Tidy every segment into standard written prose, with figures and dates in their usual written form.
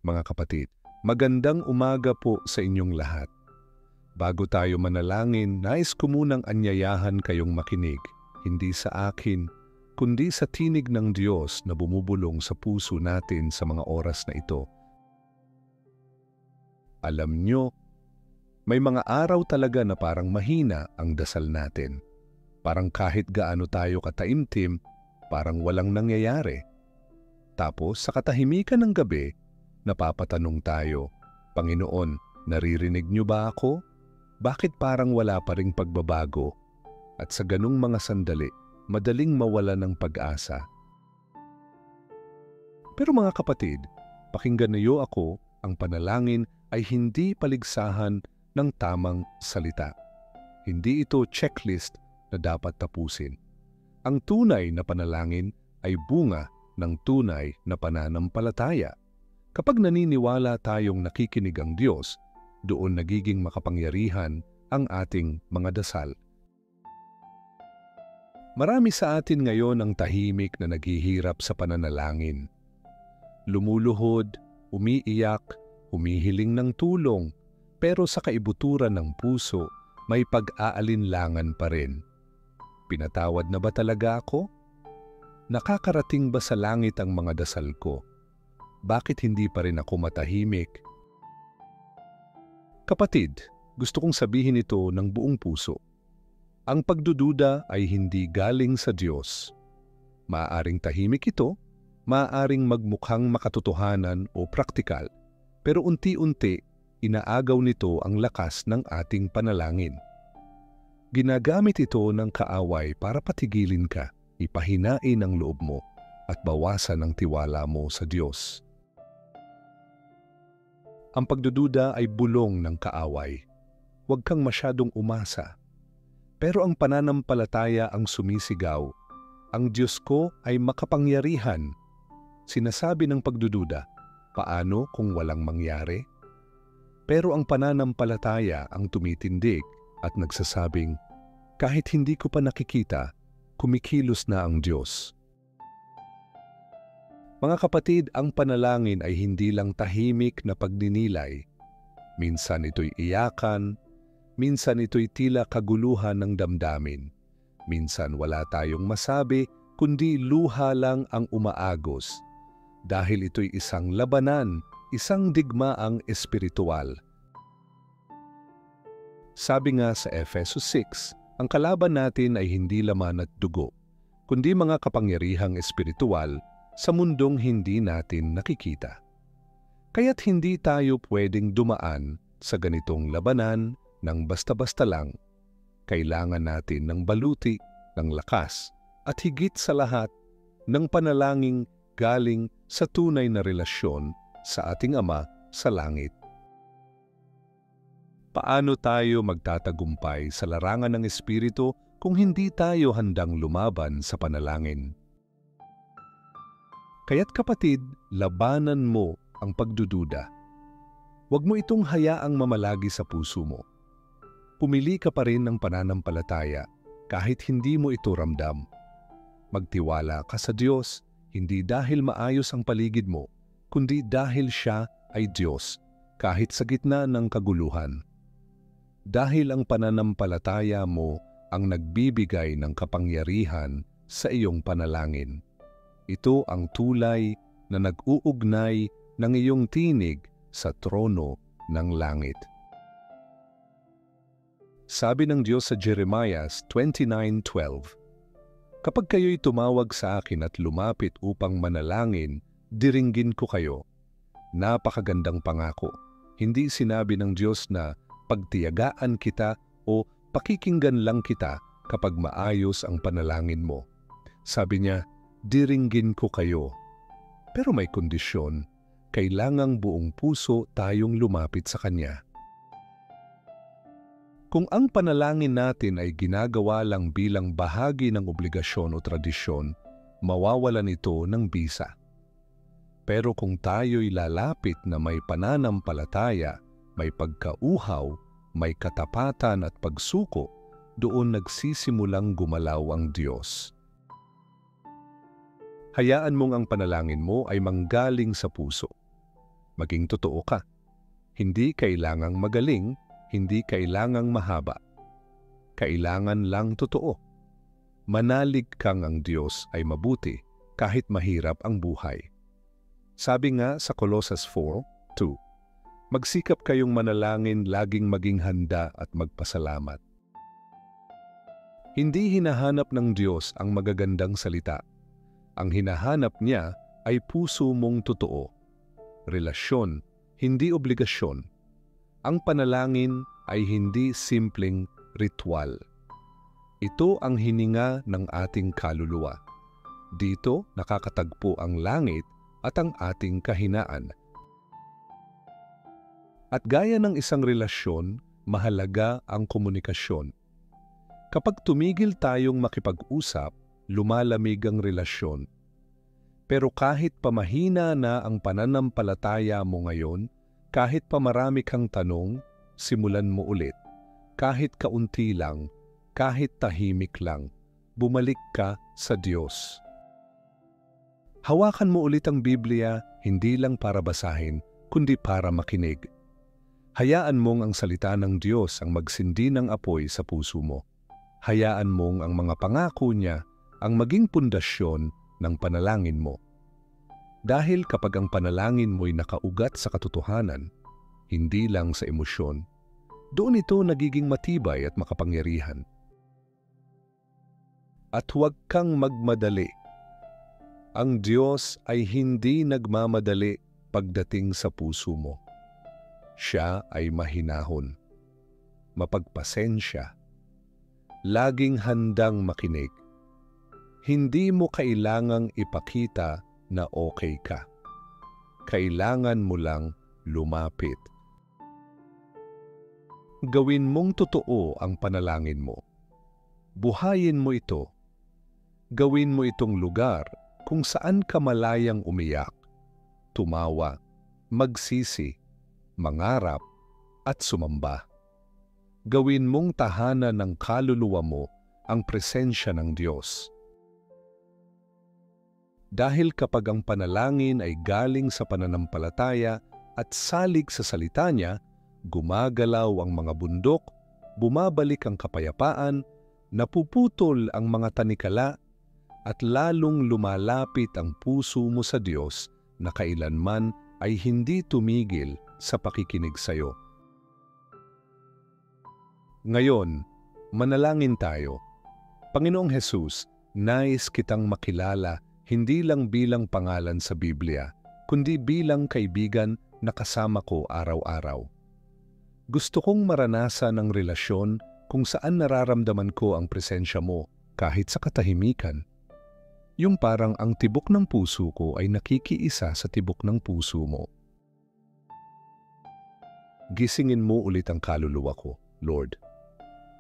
Mga kapatid, magandang umaga po sa inyong lahat. Bago tayo manalangin, nais ko munang anyayahan kayong makinig, hindi sa akin, kundi sa tinig ng Diyos na bumubulong sa puso natin sa mga oras na ito. Alam nyo, may mga araw talaga na parang mahina ang dasal natin. Parang kahit gaano tayo kataimtim, parang walang nangyayari. Tapos sa katahimikan ng gabi, napapatanong tayo, Panginoon, naririnig niyo ba ako? Bakit parang wala pa ring pagbabago? At sa ganung mga sandali, madaling mawala ng pag-asa. Pero mga kapatid, pakinggan niyo ako, ang panalangin ay hindi paligsahan ng tamang salita. Hindi ito checklist na dapat tapusin. Ang tunay na panalangin ay bunga ng tunay na pananampalataya. Kapag naniniwala tayong nakikinig ang Diyos, doon nagiging makapangyarihan ang ating mga dasal. Marami sa atin ngayon ang tahimik na naghihirap sa pananalangin. Lumuluhod, umiiyak, humihiling ng tulong, pero sa kaibuturan ng puso, may pag-aalinlangan pa rin. Pinatawad na ba talaga ako? Nakakarating ba sa langit ang mga dasal ko? Bakit hindi pa rin ako matahimik? Kapatid, gusto kong sabihin ito ng buong puso. Ang pagdududa ay hindi galing sa Diyos. Maaaring tahimik ito, maaaring magmukhang makatotohanan o praktikal, pero unti-unti inaagaw nito ang lakas ng ating panalangin. Ginagamit ito ng kaaway para patigilin ka, ipahinain ang loob mo, at bawasan ang tiwala mo sa Diyos. Ang pagdududa ay bulong ng kaaway. Huwag kang masyadong umasa. Pero ang pananampalataya ang sumisigaw. Ang Diyos ko ay makapangyarihan. Sinasabi ng pagdududa, paano kung walang mangyari? Pero ang pananampalataya ang tumitindig at nagsasabing, kahit hindi ko pa nakikita, kumikilos na ang Diyos. Mga kapatid, ang panalangin ay hindi lang tahimik na pagninilay. Minsan ito'y iyakan, minsan ito'y tila kaguluhan ng damdamin. Minsan wala tayong masabi, kundi luha lang ang umaagos. Dahil ito'y isang labanan, isang digmaang espiritual. Sabi nga sa Efeso 6, ang kalaban natin ay hindi laman at dugo, kundi mga kapangyarihang espiritual sa mundong hindi natin nakikita. Kaya't hindi tayo pwedeng dumaan sa ganitong labanan ng basta-basta lang. Kailangan natin ng baluti, ng lakas, at higit sa lahat, ng panalangin galing sa tunay na relasyon sa ating Ama sa langit. Paano tayo magtatagumpay sa larangan ng Espiritu kung hindi tayo handang lumaban sa panalangin? Kaya't kapatid, labanan mo ang pagdududa. Huwag mo itong hayaang mamalagi sa puso mo. Pumili ka pa rin ng pananampalataya kahit hindi mo ito ramdam. Magtiwala ka sa Diyos, hindi dahil maayos ang paligid mo, kundi dahil Siya ay Diyos kahit sa gitna ng kaguluhan. Dahil ang pananampalataya mo ang nagbibigay ng kapangyarihan sa iyong panalangin. Ito ang tulay na nag-uugnay ng iyong tinig sa trono ng langit. Sabi ng Diyos sa Jeremiah 29:12, kapag kayo'y tumawag sa akin at lumapit upang manalangin, diringgin ko kayo. Napakagandang pangako. Hindi sinabi ng Diyos na pagtiyagaan kita o pakikinggan lang kita kapag maayos ang panalangin mo. Sabi niya, diringgin ko kayo. Pero may kondisyon, kailangang buong puso tayong lumapit sa Kanya. Kung ang panalangin natin ay ginagawa lang bilang bahagi ng obligasyon o tradisyon, mawawalan ito ng bisa. Pero kung tayo'y lalapit na may pananampalataya, may pagkauhaw, may katapatan at pagsuko, doon nagsisimulang gumalaw ang Diyos. Hayaan mong ang panalangin mo ay manggaling sa puso. Maging totoo ka. Hindi kailangang magaling, hindi kailangang mahaba. Kailangan lang totoo. Manalig kang ang Diyos ay mabuti kahit mahirap ang buhay. Sabi nga sa Colossus 4:2, magsikap kayong manalangin, laging maging handa at magpasalamat. Hindi hinahanap ng Diyos ang magagandang salita. Ang hinahanap niya ay puso mong totoo. Relasyon, hindi obligasyon. Ang panalangin ay hindi simpleng ritual. Ito ang hininga ng ating kaluluwa. Dito nakakatagpo ang langit at ang ating kahinaan. At gaya ng isang relasyon, mahalaga ang komunikasyon. Kapag tumigil tayong makipag-usap, lumalamig ang relasyon. Pero kahit pamahina na ang pananampalataya mo ngayon, kahit pa marami kang tanong, simulan mo ulit. Kahit kaunti lang, kahit tahimik lang, bumalik ka sa Diyos. Hawakan mo ulit ang Biblia, hindi lang para basahin, kundi para makinig. Hayaan mong ang salita ng Diyos ang magsindi ng apoy sa puso mo. Hayaan mong ang mga pangako niya ang maging pundasyon ng panalangin mo. Dahil kapag ang panalangin mo'y nakaugat sa katotohanan, hindi lang sa emosyon, doon ito nagiging matibay at makapangyarihan. At huwag kang magmadali. Ang Diyos ay hindi nagmamadali pagdating sa puso mo. Siya ay mahinahon, mapagpasensya, laging handang makinig. Hindi mo kailangang ipakita na okay ka. Kailangan mo lang lumapit. Gawin mong totoo ang panalangin mo. Buhayin mo ito. Gawin mo itong lugar kung saan ka malayang umiyak, tumawa, magsisi, mangarap, at sumamba. Gawin mong tahanan ng kaluluwa mo ang presensya ng Diyos. Dahil kapag ang panalangin ay galing sa pananampalataya at salig sa salita niya, gumagalaw ang mga bundok, bumabalik ang kapayapaan, napuputol ang mga tanikala, at lalong lumalapit ang puso mo sa Diyos na kailanman ay hindi tumigil sa pakikinig sa iyo. Ngayon, manalangin tayo. Panginoong Hesus, nais kitang makilala hindi lang bilang pangalan sa Biblia, kundi bilang kaibigan na kasama ko araw-araw. Gusto kong maranasan ang relasyon kung saan nararamdaman ko ang presensya mo kahit sa katahimikan. Yung parang ang tibok ng puso ko ay nakikiisa sa tibok ng puso mo. Gisingin mo ulit ang kaluluwa ko, Lord.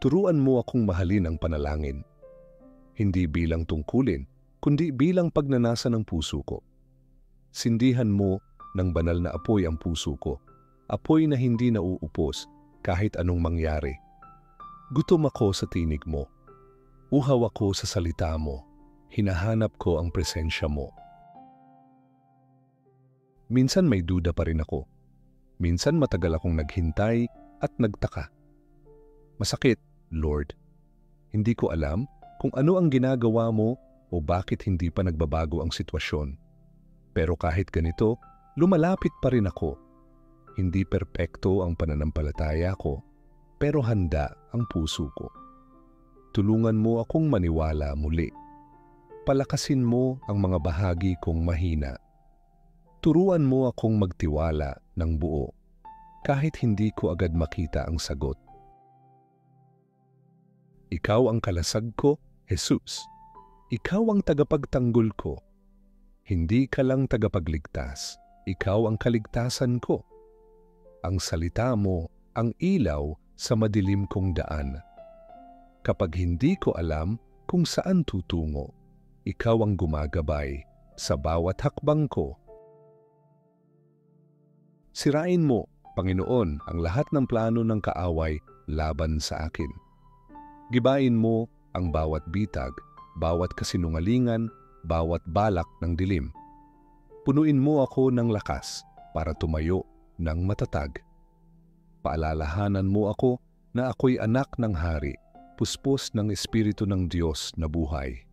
Turuan mo akong mahalin ang panalangin. Hindi bilang tungkulin, kundi bilang pagnanasa ng puso ko. Sindihan mo ng banal na apoy ang puso ko, apoy na hindi nauupos kahit anong mangyari. Gutom ako sa tinig mo. Uhaw ako sa salita mo. Hinahanap ko ang presensya mo. Minsan may duda pa rin ako. Minsan matagal akong naghintay at nagtaka. Masakit, Lord. Hindi ko alam kung ano ang ginagawa mo o bakit hindi pa nagbabago ang sitwasyon. Pero kahit ganito, lumalapit pa rin ako. Hindi perpekto ang pananampalataya ko, pero handa ang puso ko. Tulungan mo akong maniwala muli. Palakasin mo ang mga bahagi kong mahina. Turuan mo akong magtiwala ng buo, kahit hindi ko agad makita ang sagot. Ikaw ang kalasag ko, Jesus. Ikaw ang tagapagtanggol ko. Hindi ka lang tagapagligtas. Ikaw ang kaligtasan ko. Ang salita mo ang ilaw sa madilim kong daan. Kapag hindi ko alam kung saan tutungo, ikaw ang gumagabay sa bawat hakbang ko. Sirain mo, Panginoon, ang lahat ng plano ng kaaway laban sa akin. Gibain mo ang bawat bitag, bawat kasinungalingan, bawat balak ng dilim. Punuin mo ako ng lakas, para tumayo ng matatag. Paalalahanan mo ako na ako'y anak ng hari, puspos ng Espiritu ng Diyos na buhay.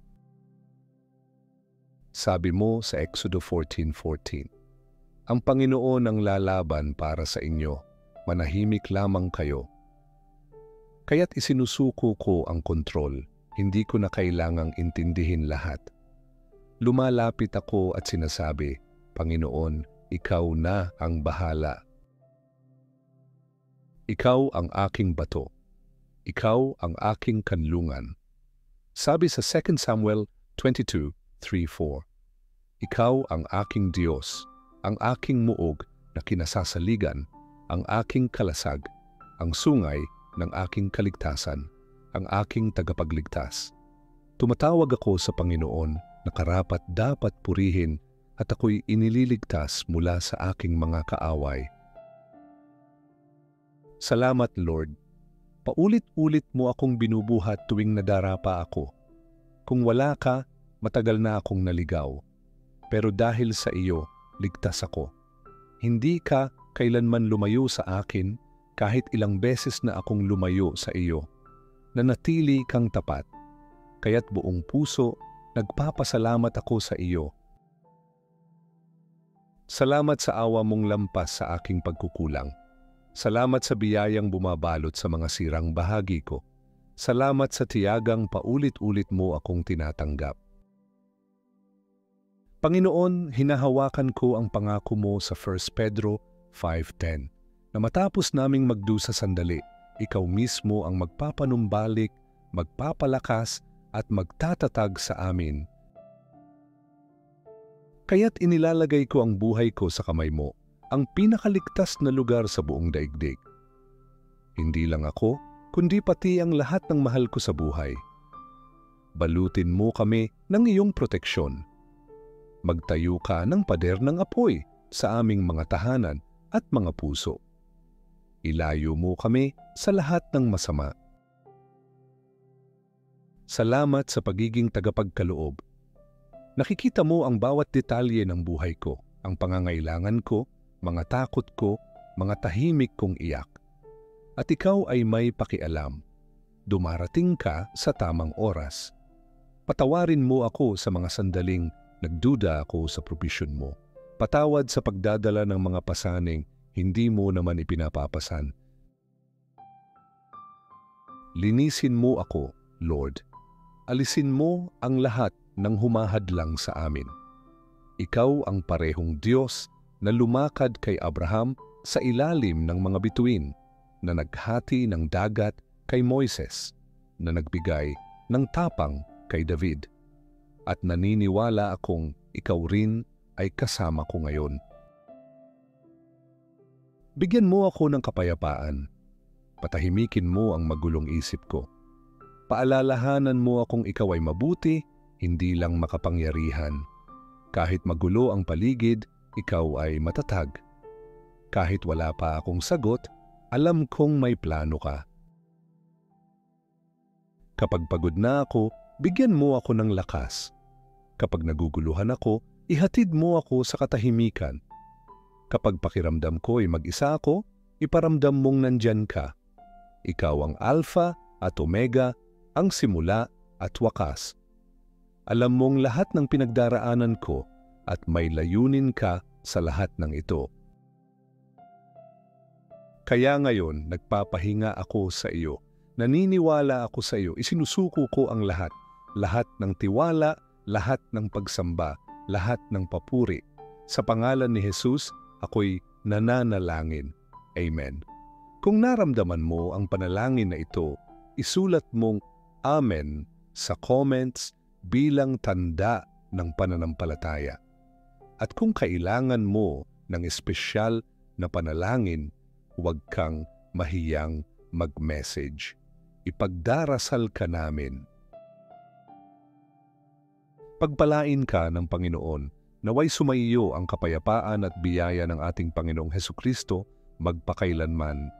Sabi mo sa Exodo 14:14, ang Panginoon ang lalaban para sa inyo, manahimik lamang kayo. Kaya't isinusuko ko ang kontrol, hindi ko na kailangang intindihin lahat. Lumalapit ako at sinasabi, Panginoon, ikaw na ang bahala. Ikaw ang aking bato. Ikaw ang aking kanlungan. Sabi sa 2 Samuel 22:3-4, ikaw ang aking Diyos, ang aking muog na kinasasaligan, ang aking kalasag, ang sungay ng aking kaligtasan, ang aking tagapagligtas. Tumatawag ako sa Panginoon na karapat dapat purihin at ako'y inililigtas mula sa aking mga kaaway. Salamat, Lord. Paulit-ulit mo akong binubuhat tuwing nadarapa ako. Kung wala ka, matagal na akong naligaw. Pero dahil sa iyo, ligtas ako. Hindi ka kailanman lumayo sa akin kahit ilang beses na akong lumayo sa iyo. Nanatili kang tapat. Kaya't buong puso, nagpapasalamat ako sa iyo. Salamat sa awa mong lampas sa aking pagkukulang. Salamat sa biyayang bumabalot sa mga sirang bahagi ko. Salamat sa tiyagang paulit-ulit mo akong tinatanggap. Panginoon, hinahawakan ko ang pangako mo sa 1 Pedro 5:10 na matapos naming magdusa sandali, ikaw mismo ang magpapanumbalik, magpapalakas at magtatatag sa amin. Kaya't inilalagay ko ang buhay ko sa kamay mo, ang pinakaligtas na lugar sa buong daigdig. Hindi lang ako, kundi pati ang lahat ng mahal ko sa buhay. Balutin mo kami ng iyong proteksyon. Magtayo ka ng pader ng apoy sa aming mga tahanan at mga puso. Ilayo mo kami sa lahat ng masama. Salamat sa pagiging tagapagkaloob. Nakikita mo ang bawat detalye ng buhay ko, ang pangangailangan ko, mga takot ko, mga tahimik kong iyak. At ikaw ay may pakialam. Dumarating ka sa tamang oras. Patawarin mo ako sa mga sandaling nagduda ako sa probisyon mo. Patawad sa pagdadala ng mga pasaning hindi mo naman ipinapapasan. Linisin mo ako, Lord. Alisin mo ang lahat ng humahadlang sa amin. Ikaw ang parehong Diyos na lumakad kay Abraham sa ilalim ng mga bituin, na naghati ng dagat kay Moises, na nagbigay ng tapang kay David. At naniniwala akong ikaw rin ay kasama ko ngayon. Bigyan mo ako ng kapayapaan. Patahimikin mo ang magulong isip ko. Paalalahanan mo akong ikaw ay mabuti, hindi lang makapangyarihan. Kahit magulo ang paligid, ikaw ay matatag. Kahit wala pa akong sagot, alam kong may plano ka. Kapag pagod na ako, bigyan mo ako ng lakas. Kapag naguguluhan ako, ihatid mo ako sa katahimikan. Kapag pakiramdam ko ay mag-isa ako, iparamdam mong nandyan ka. Ikaw ang Alpha at Omega, ang simula at wakas. Alam mong lahat ng pinagdaraanan ko at may layunin ka sa lahat ng ito. Kaya ngayon, nagpapahinga ako sa iyo. Naniniwala ako sa iyo, isinusuko ko ang lahat. Lahat ng tiwala, lahat ng pagsamba, lahat ng papuri. Sa pangalan ni Jesus, ako'y nananalangin. Amen. Kung naramdaman mo ang panalangin na ito, isulat mong Amen sa comments bilang tanda ng pananampalataya. At kung kailangan mo ng espesyal na panalangin, huwag kang mahiyang mag-message. Ipagdarasal ka namin. Pagpalain ka ng Panginoon, naway sumaiyo ang kapayapaan at biyaya ng ating Panginoong Hesukristo magpakailanman.